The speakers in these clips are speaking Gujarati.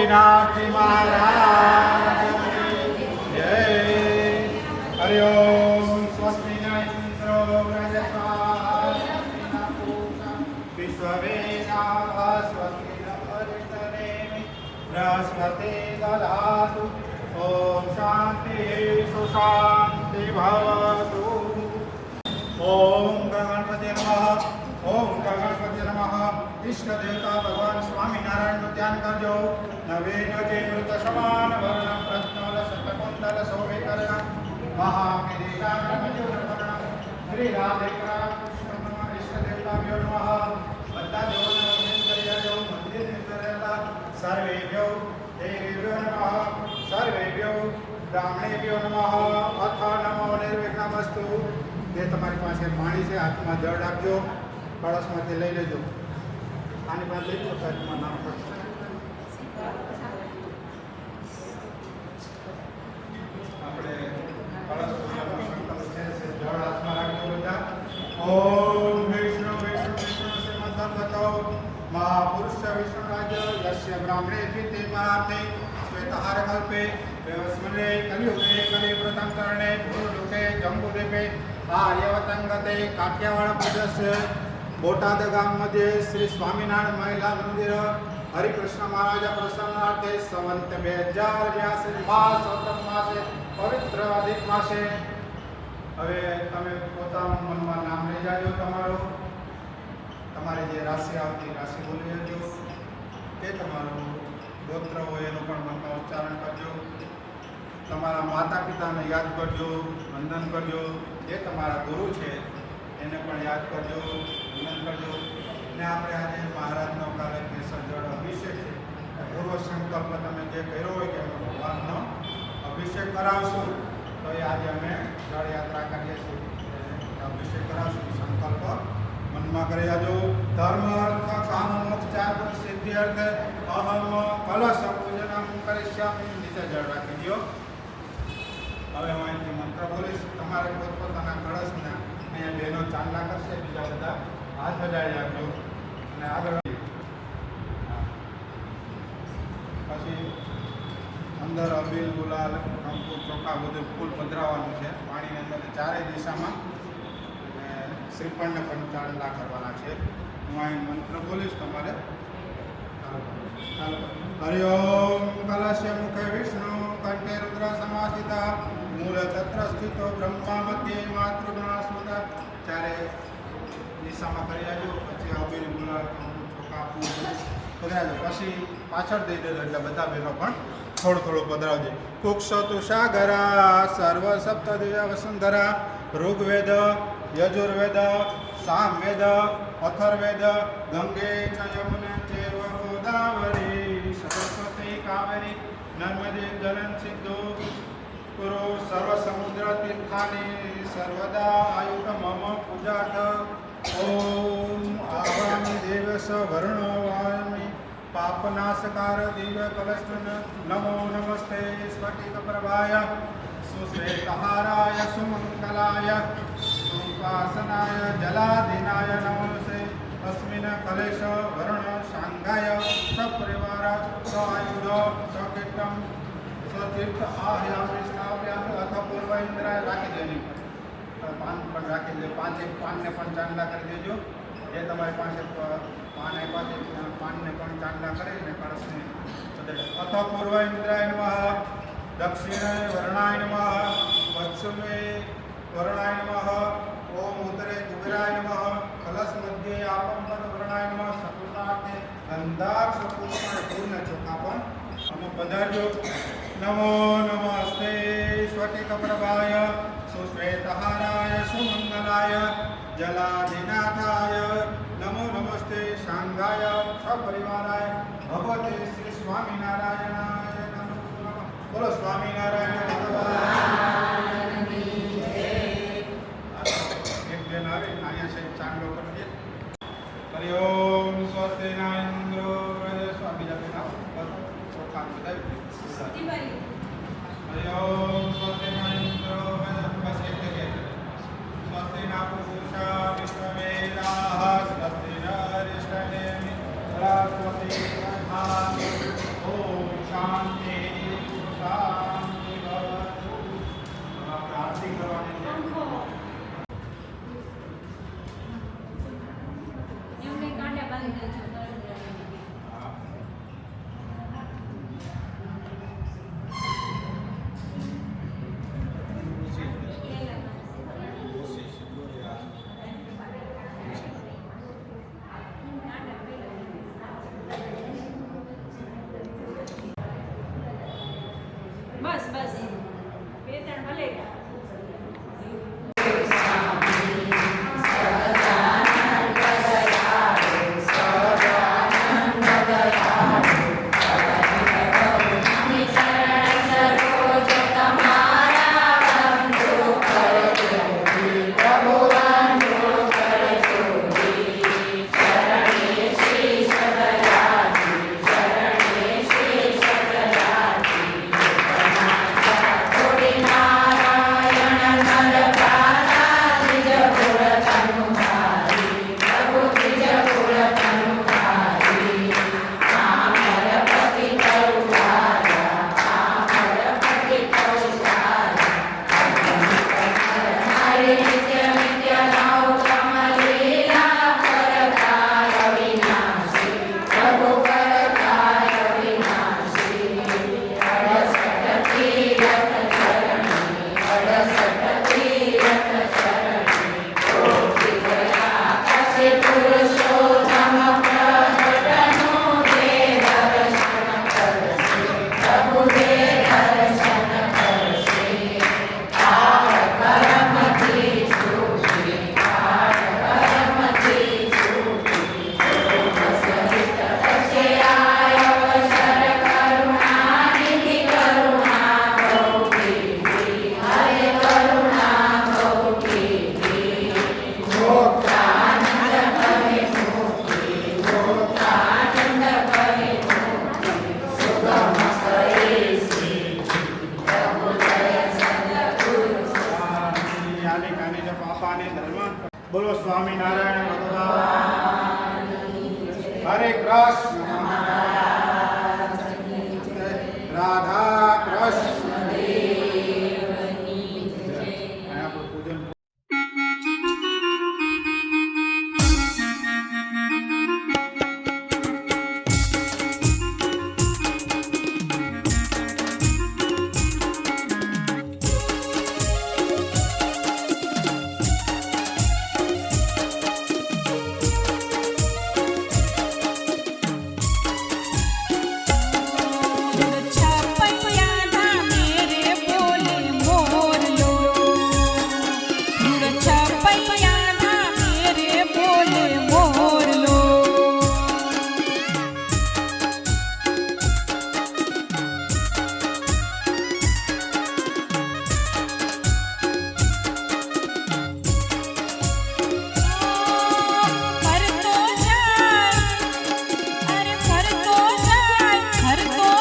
ગોપીનાથજી મહારાજ જય. હરિ ઓમ. સ્વસ્તિ ન ઇન્દ્રો વ્રજસ્વા વિશ્વવેદાः સ્વસ્તિ ન અરિષ્ટનેમિ બૃહસ્પતિ દદાતુ. ઓમ શાંતિ સુશાંતિ ભવતુ. ઓમ ગણપતિ નમઃ. ઓમ ગણપતિ નમઃ. ઇષ્ટ દેવતા ભગવાન સ્વામિનારાયણનું ધ્યાન કરજો. નવીન જીવૃત સમાન વર્ણ પ્રજ્ઞોલ શતકુંડલ શોભિકર્ણ મહામિદેશાગ્રમજુરવર્ણ શ્રી રાધે કૃષ્ણ ઇષ્ટ દેવતાભ્યો નમઃ. બધા દેવોને વંદન કરી જાજો. મંદિરની અંદર રહેલા સર્વેભ્યો દેવેભ્યો નમઃ. સર્વેભ્યો બ્રાહ્મણેભ્યો નમઃ. અથ નમો નિર્વિઘ્નમસ્તુ. જે તમારી પાસે પાણી છે હાથમાં જળ રાખજો. કળશમાંથી લઈ લેજો. આની પાસે લઈ લો. સાહેબમાં નામ પડશે. આપણે કળશ પૂજાનો સંકલ્પ છે. જળ હાથમાં રાખજો બધા. ઓમ વિષ્ણુ વિષ્ણુ વિષ્ણુ શ્રીમદ્ભગવતો મહાપુરુષ વિષ્ણુરાજ યસ્ય બ્રાહ્મણે દ્વિતે મહાર્થે શ્વેતહાર કલ્પે વ્યવસ્મરે કલિયુગે કલિવ્રતં કરણે ભૂલોકે જંબુદ્વીપે આર્યવતંગતે કાઠિયાવાડ પ્રદેશ બોટાદ ગામ મધ્યે શ્રી સ્વામિનારાયણ મહિલા મંદિર હરિકૃષ્ણ મહારાજ પ્રસન્નાર્થે સંવંત 2082 માસ સપ્તમ માસે પવિત્ર અધિક માસે. હવે તમે પોતાના મનમાં નામ લઈ જાજો. તમારી જે રાશિ આવતી રાશિ બોલી જજો. તે તમારું ગોત્ર હોય એનું પણ મનમાં ઉચ્ચારણ કરજો. તમારા માતા પિતાને યાદ કરજો, વંદન કરજો. જે તમારા ગુરુ છે એને પણ યાદ કરજો, વંદન કરજો. ને આપણે આજે મહારાજનો કાલે કેસર જળ અભિષેક છે. પૂર્વ સંકલ્પ તમે જે કર્યો હોય કે ભગવાનનો અભિષેક કરાવશું તો એ આજે અમે જળ યાત્રા કરીએ છીએ. અભિષેક કરાવશું સંકલ્પ મનમાં કરી જાજો. ધર્મ અર્થ કામ મોક્ષ ચાર સિદ્ધિ અર્થ અહમ કલશ પૂજનમ કરીશ્યામિ. નીચે જળ રાખી દો. હવે હું અહીંથી મંત્ર બોલીશ. તમારે પોતપોતાના કળશના અહીંયા બહેનો ચાંદલા કરશે. બીજા બધા હાથ વધારી રાખજો અને આગળ. પછી અંદર અબીલ ગુલાલ કંકુ ચોખા બધું ફૂલ પધરાવવાનું છે પાણીની અંદર ચારેય દિશામાં. અને શ્રીફળને પણ ચાંદલા કરવાના છે. હું અહીં મંત્ર બોલીશ. તમારે હરિ ઓમ. કલશ્ય મુખે વિષ્ણુ કંઠે રુદ્ર સમાધિતા મૂળ તત્ર સ્થિતો બ્રહ્મા મધ્યે માતૃગણા સુંદર. ચારે દિશામાં કરી આવજો. પછી અબીલ ગુલાલ કંકુ ચોખા ફૂલ પધરાવજો. પછી પાછળ દઈ દેજો એટલે બધા બહેનો પણ થોડું થોડું પધરાવજો. કુક્ષતુ સાગરા સર્વ સપ્ત દિવ્ય વસુંધરા ઋગ્વેદ યજુર્વેદ સામવેદ અથર્વેદ ગંગે ચ યમુને ચૈવ ગોદાવરી સરસ્વતી કાવેરી નર્મદે જલન સિંધુ કુરુ સર્વ સમુદ્ર તીર્થાની સર્વદા આયુષ મમ પૂજાર્થ. ઓમ આવામિ દેવસ વર્ણો વાયમિ પાપનાશકાર દિવ્ય કલસ્તન. નમો નમસ્તે સ્ફટિક પ્રભાય સુશ્વેતહારાય સુમંગલાય સુપાસનાય જલાધિનાય નમોસે. અસ્મિન કલેશ વર્ણ શાંગાય સપરિવાર સઆયુધ સકીર્તમ સતીર્થ આહ્યામિ સ્થાપ્યામિ. અથ પૂર્વ ઇન્દ્રાય રાખી દેજો. પાન પણ રાખી દેજો. પાંચે પાનને પણ ચાંદલા કરી દેજો. જે તમારી પાસે પાન આપ્યા છે પાનને પણ ચાંદલા કરીને કળશને. અથ પૂર્વ ઇન્દ્રાય નમઃ. દક્ષિણે વર્ણાય નમઃ. પશ્ચિમે વર્ણાય નમઃ. ઓમ ઉત્તરે કુબેરાય નમઃ. કલશ મધ્યે આપંપદ વર્ણાય નમઃ. સપૂર્ણાર્થે ગંધાક્ષ પુષ્પાય પૂર્ણ ચોખા પણ અમે પધારજો. નમો નમસ્તે સ્ફટિક પ્રભાય સુશ્વેતહારાય સુમંગલાય જલાધિનાથાય. નમો નમસ્તે શાંગાય સપરિવારાય ભગવતે શ્રી સ્વામિનારાયણાય નમઃ. બોલો સ્વામિનારાયણ ભગવાનની જય. એક બેન આવી અહીંયા સાહેબ ચાંદલો કરી દે. હરિ ઓમ. સ્વસ્તિ ન ઇન્દ્રો વ્રજસ્વા. બીજા બેન આવો ચોખા બધાય. હરિ ઓમ. સ્વસ્તિ ન ઇન્દ્રો બસ એક જગ્યાએ. સ્વસ્તિ ન પૂષા વિશ્વવેદાઃ સ્વસ્તિ ન અરિષ્ટનેમિ બૃહસ્પતિ. ઓમ હા. બસ બસ બે ત્રણ ભલે બોલો સ્વામિનારાયણ ભગવાન હરે કૃષ્ણ રાધા કૃષ્ણ અહીંયા પૂજન હરતો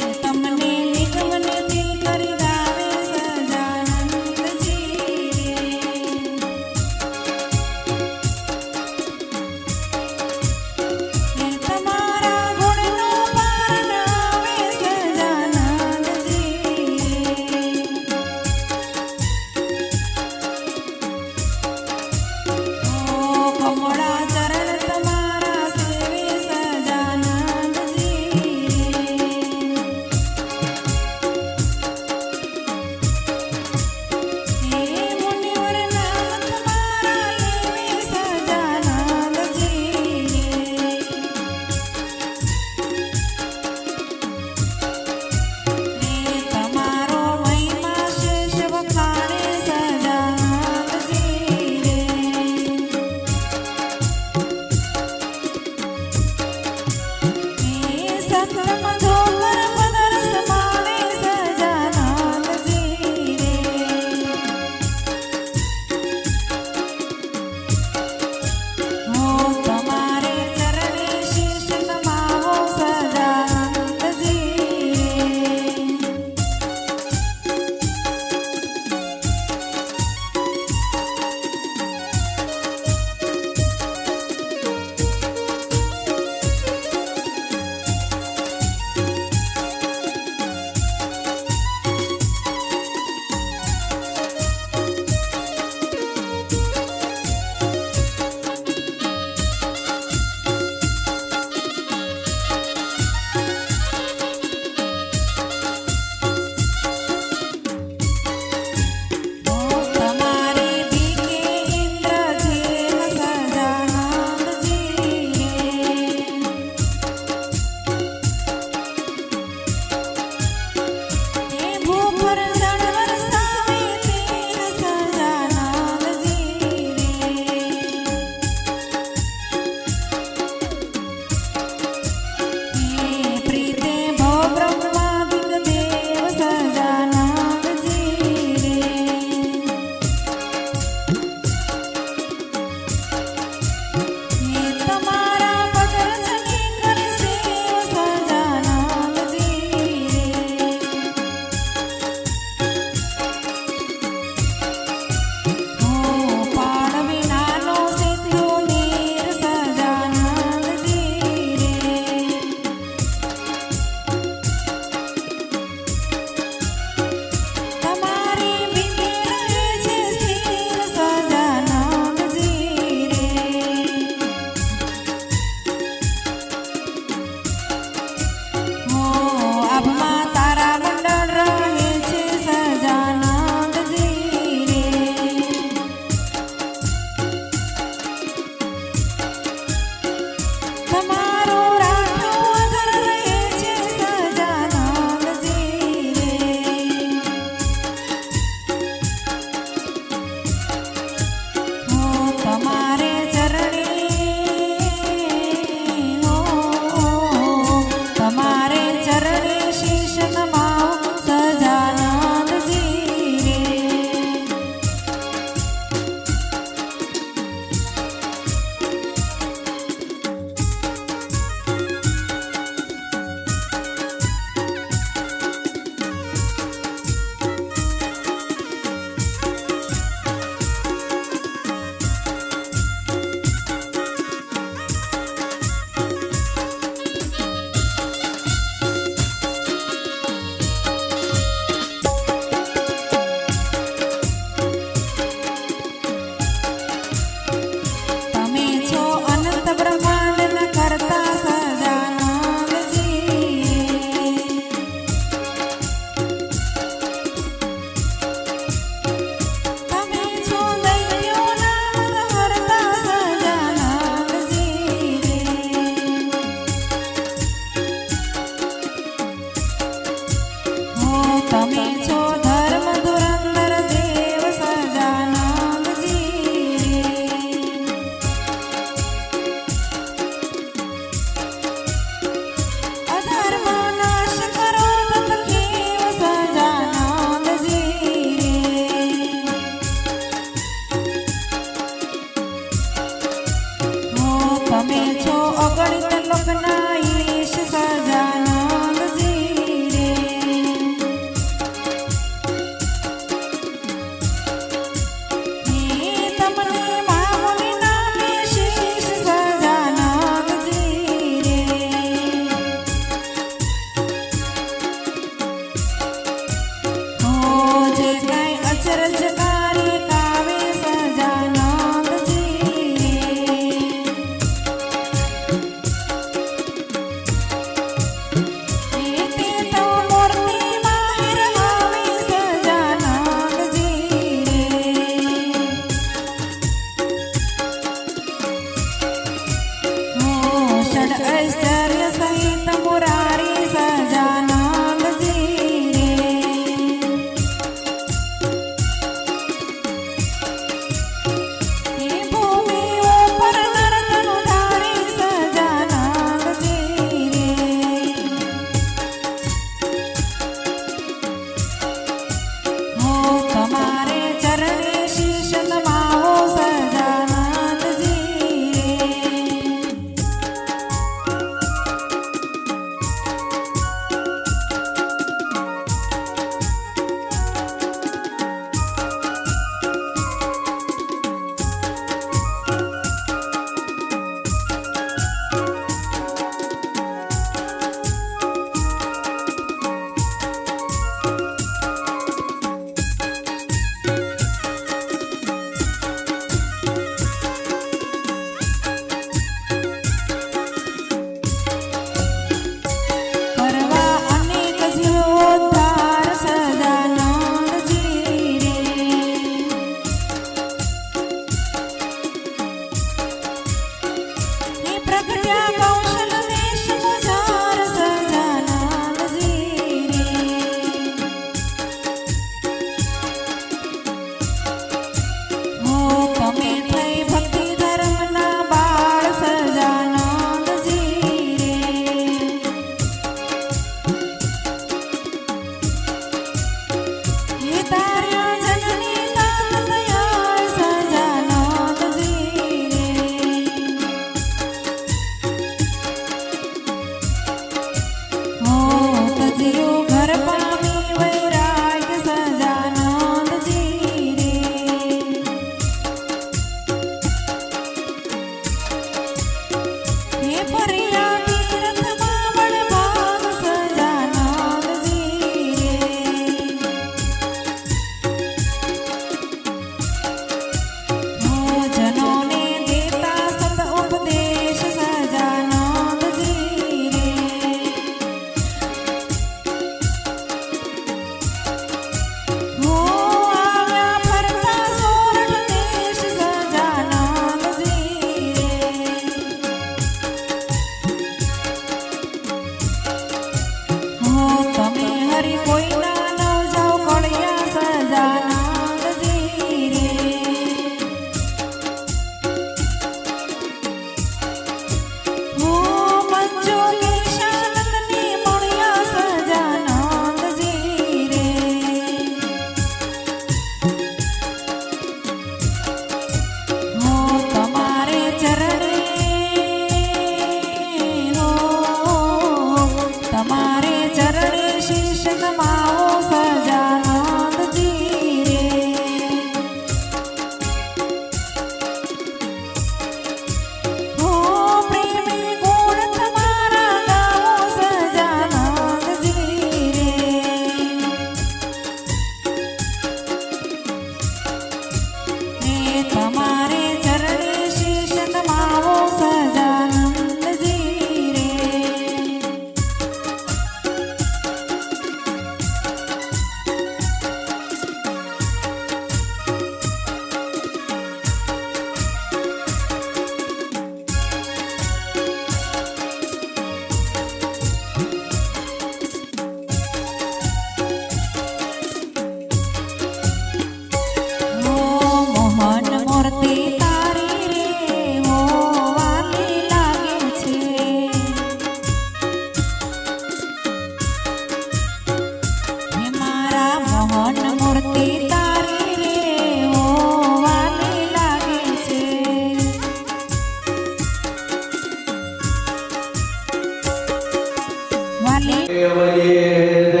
આટલી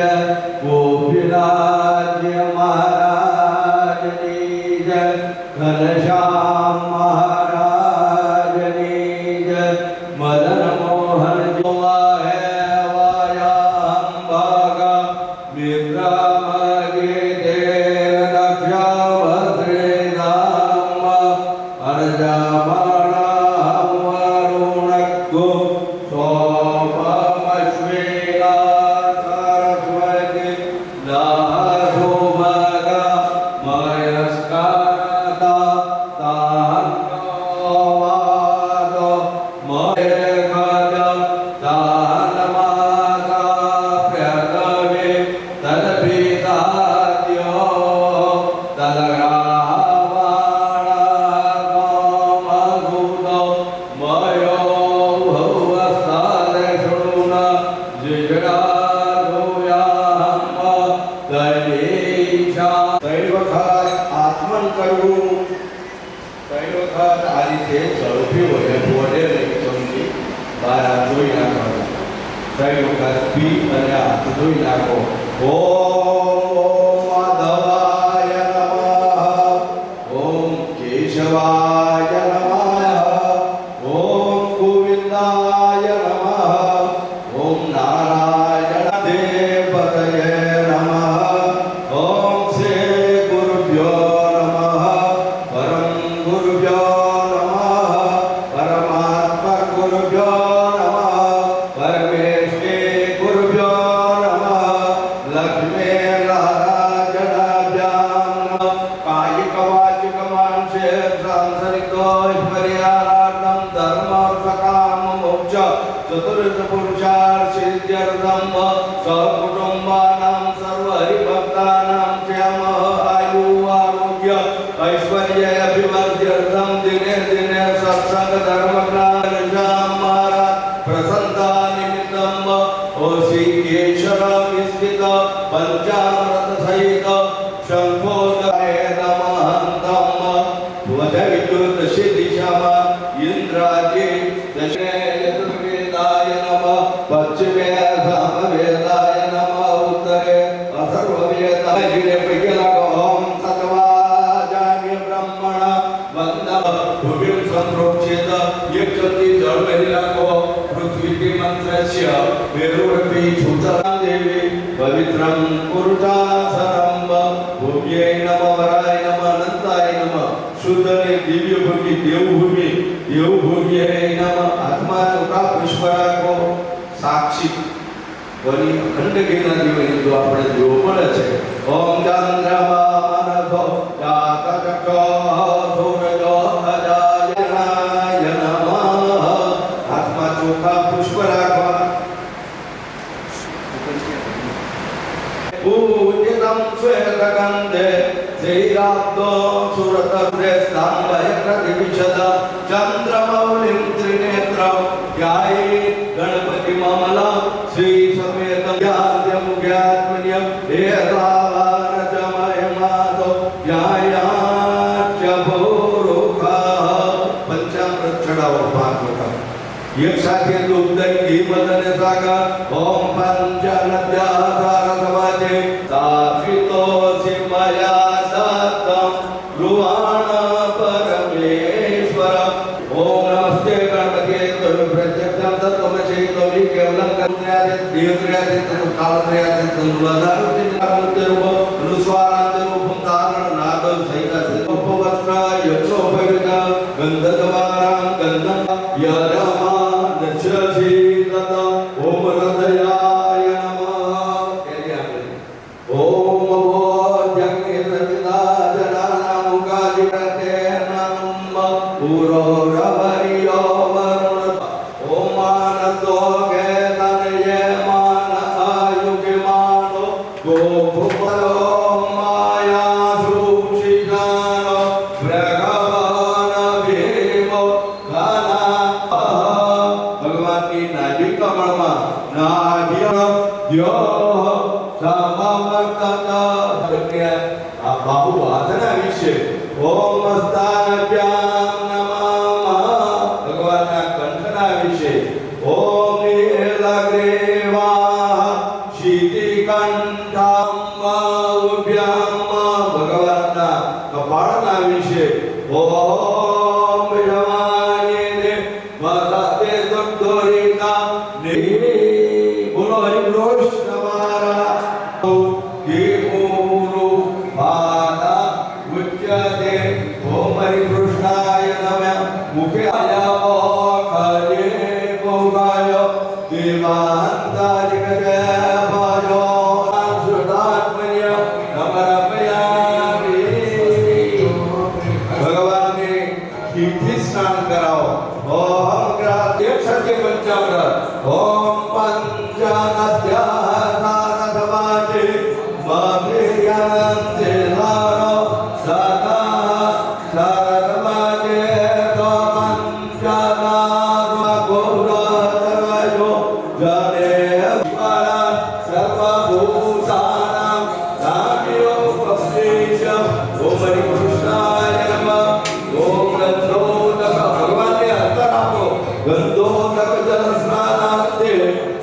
ગોપીનાથ મહારાજની જય, ઘનશ્યામ મહારાજની જય, મદન મોહન હે વાયામ ભાગા વિક્રમ ગીતે દક્ષાવત્રે ધામ અર્જામણા વરુણગો ઓમ માધવાય નમઃ, ઓમ કેશવાય નમઃ, ઓમ ગોવિંદાય નમઃ, ઓમ નારાયણ દેવતયે નમઃ, ઓમ શ્રી ગુરુભ્યો નમઃ, પરમ ગુરુભ્યો નમઃ, પરમાત્મા ગુરુભ્યો નમઃ, પરમેશ્વરી ગુરુભ્યો નમઃ, લક્ષ્મી નારાયણાભ્યામ કાયિક વાચિક માનસિક સાંસારિક ઐશ્વર્યાર્થમ ધર્મ સકામ મોક્ષ ચતુર્થ પુરુષાર્થ સિદ્ધ્યર્થમ સકુટુંબાનાં સર્વ હરિભક્તાનાં ક્ષેમ આયુ આરોગ્ય ઐશ્વર્ય અભિવૃદ્ધ્યર્થમ દિને દિને સત્સંગ ધર્મ જ્ઞાન શ્યામ મહારાજ પ્રસન્નતા નિમિત્તમ ઓશિકેશ્વર વિસ્તિત પંચામૃત સહિત શંખોદય નમઃ વદવિદ્યુત સિદ્ધિશામા ઇન્દ્રાજી દક્ષિણે ચતુર્વેદાય નમઃ પશ્ચિમે સામવેદાય નમઃ ઉત્તરે અથર્વવેદાય જીને પૈયલાગ ઓમ સત્વાજામ્ય બ્રહ્મણ વંદમ ભૂમિમ સંપ્રોક્ષેત યક્ષતિ જળમેલાકો પૃથ્વી મંત્રસ્ય વેરુરપી છૂતરામ દેવી પવિત્રમ પુરુષાસરમ ભૂમ્યૈ નમઃ વરાય નમઃ અનંતાય નમઃ શુદ્ધને દિવ્ય ભૂમિ દેવભૂમિ દેવભૂમ્યૈ નમઃ આત્મા ચોખા પુષ્પ રાખો સાક્ષી વળી અખંડ ગિરનારી હોય તો આપણે જોવો પડે છે ઓમ ચંદ્રમા મનસો જાતચક્ર સૂરજો અજાયનાય નમઃ આત્મા ચોખા પુષ્પ રાખવા પૂજિતમ શ્વેતગંધે શ્રીરાબ્દો સુરતર્ષે સ્તંભય પ્રતિવિશદ ચંદ્રમૌલિં ત્રિનેત્રમ ધ્યાયે ગણપતિ મમલા શ્રી સમેત જ્ઞાત્યમુખ્યાત્મન્યમ એતાવારચમયમાતો ધ્યાયાચ્ય ભોરુખા પંચામૃત ચડાવો 5 વખત એક સાથે દુગ્ધૈ ઘી મદન સાગર ઓમ પંચનદ્યાધારસવાદે સાત્વિતો સિમયા દત્તમ બ્રુવાણ પરમેશ્વર ઓમ નમસ્તે ગણપતિએ તમ પ્રત્યક્ષમ તત્વમસી તોવિ કેવલં કન્યાદે દેવત્રયાદે તમ કાલત્રયાદે તમ વદારુતિ નામોત્તરૂપ અનુસ્વારાંત રૂપમ તારણ નાદ સહિત ઉપવસ્ત્ર યજ્ઞોપવિત ગંધદ્વારાં ગંધમ યરમા નશ્યસી તત ઓમ હૃદયાય નમઃ કેજે આપણે ઓમ ભોજ્ઞે સવિતા જનાના મુખાદિરતે નમઃ પુરોરવરિયો વરુણ ઓમ આનંદો ગેતનયે માન આયુકે માનો ગોપુપરો માયા સુક્ષિકાનો ભગવાન ભીમો ઘના ભગવાનની નાભી કમળમાં નાભ્ય દ્યો સમવર્તત આ બાહુ આધના વિશે ઓમ હસ્તાભ્યામ નમઃ ભગવાનના કંઠના વિશે ઓમ નીલગ્રીવા હરિ કૃષ્ણ મારા કે ગુરુ પાદા ઉચ્યતે ઓમ હરિ કૃષ્ણાય નમઃ મુખે આયા ખરે ભોગાય દેવાંતરિક દેવાય સુદાત્મન્ય નમરપયામિ ભગવાનને તીર્થ સ્નાન કરાવો ઓમ ગ્રાહ એક સત્ય પંચામૃત ઓમ પંચાનદ્યાનાથવાચે મભિયંતે ધારો સદા સર્વજે તો પંચાનાત્મા ગોરતરયો જને સર્વભૂતાનાં નામ્યો પસ્યેશ ઓમ હરિ કૃષ્ણાય નમઃ ઓમ ગંધોદક ભગવાનને અંતર આપો ગંધોદક જલ સ્નાનાંતે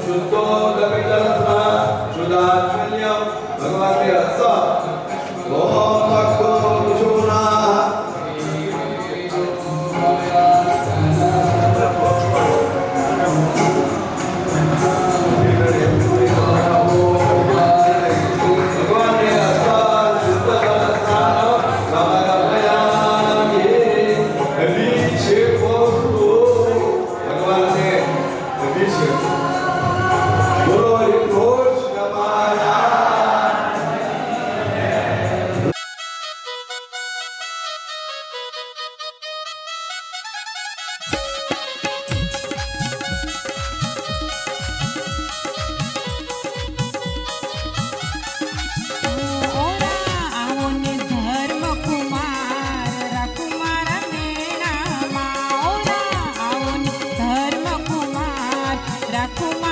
શુદ્ધોદક જલ સ્નાન શુદ્ધાત્મન્યમ ભગવાનને અંતર ઓમ ભક્તો શુના ભગવાનને અંતર શુદ્ધ જલ સ્નાન સમર્પયામિ અભિષેક વસ્તુ ભગવાનને અભિષેક બોલો હરિ કૃષ્ણ મારા ઓરા આવોને ધર્મ કુમાર રકુમાર મેણામાં ઓરા આવોને ધર્મ કુમાર રકુમાર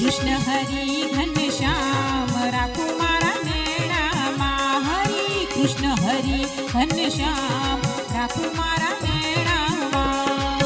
કૃષ્ણ હરિ ઘનશ્યામ રાખું મારા નેણામાં હરિ કૃષ્ણ હરિ ઘનશ્યામ રાખું મારા નેણામાં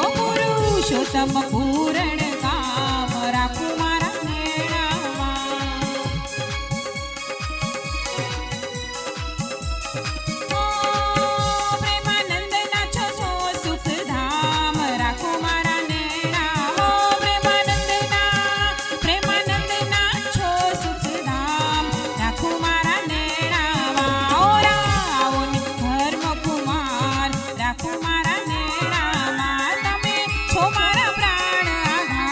પુરુષોત્તમ પૂરણ કામ રાખું મારા નેણામાં પ્રેમાનંદ નાચો છો સુખધામ રાખું મારા નેણા પ્રેમાનંદ નાચો સુખધામ રાખું મારા નેણામાં ઓરાઓ ધર્મ કુમાર રાખું મારા નેણામાં તમે છો મારા પ્રાણ આધાર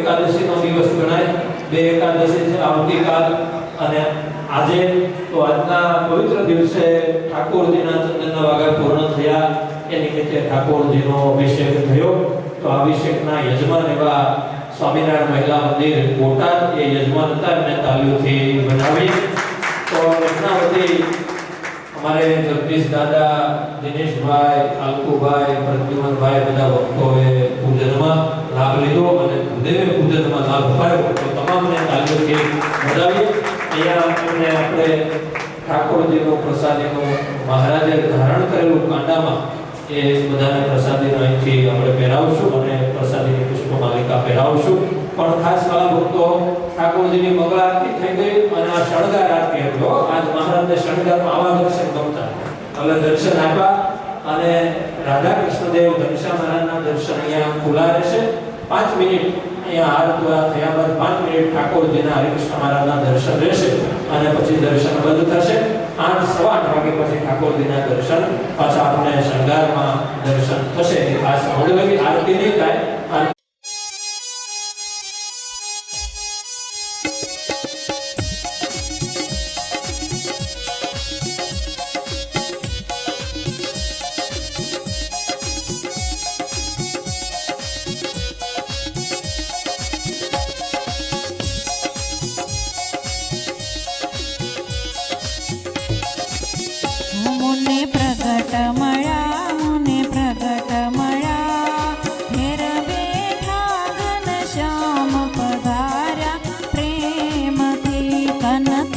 એકાદશીનો દિવસ ગણાય. બે એકાદશી છે, આવતીકાલ અને આજે. તો આજના પવિત્ર દિવસે ઠાકોરજીના ચંદનના વાગા પૂર્ણ થયા. એ નિમિત્તે ઠાકોરજીનો અભિષેક થયો. તો આ અભિષેકના યજમાન એવા સ્વામિનારાયણ મહિલા મંદિર બોટાદ એ યજમાન હતા, એમને તાલીઓથી બનાવીએ. તો એમના વતી અમારે જગદીશ દાદા, દિનેશભાઈ, અલ્કુભાઈ, પ્રદ્યુમનભાઈ બધા ભક્તોએ પૂજનમાં લાભ લીધો અને દેવે પૂજનમાં લાભ અપાયો. તો તમામને તાલીઓથી વધાવીએ. અહીંયા એમને આપણે ઠાકોરજીનું પ્રસાદીનું મહારાજે ધારણ કરેલું કાંડામાં એ બધાને પ્રસાદીનો અહીંથી આપણે પહેરાવશું અને પ્રસાદીની પુષ્પમાલિકા પહેરાવશું. પણ ખાસ વાલા ભક્તો, ઠાકોરજીની મંગળ આરતી થઈ ગઈ અને આ શણગાર આરતી હતો. આજ મહારાજને શણગારમાં આવા દર્શન ગમતા એટલે દર્શન આપ્યા. અને રાધા કૃષ્ણદેવ ઘનશ્યામ મહારાજના દર્શન અહીંયા ખુલ્લા રહેશે. 5 મિનિટ અહીંયા આરતી થયા બાદ 5 મિનિટ ઠાકોરજીના હરિકૃષ્ણ મહારાજના દર્શન રહેશે અને પછી દર્શન બંધ થશે. 8 સવા 8 વાગે પછી ઠાકોરજીના દર્શન પાછા આપણે શણગારમાં દર્શન થશે. એ ખાસ નોંધ લેવી. આરતી નહીં થાય. મુને પ્રગટ મળ્યા ઘેર બેઠા ઘનશ્યામ પધાર્યા પ્રેમથી કનક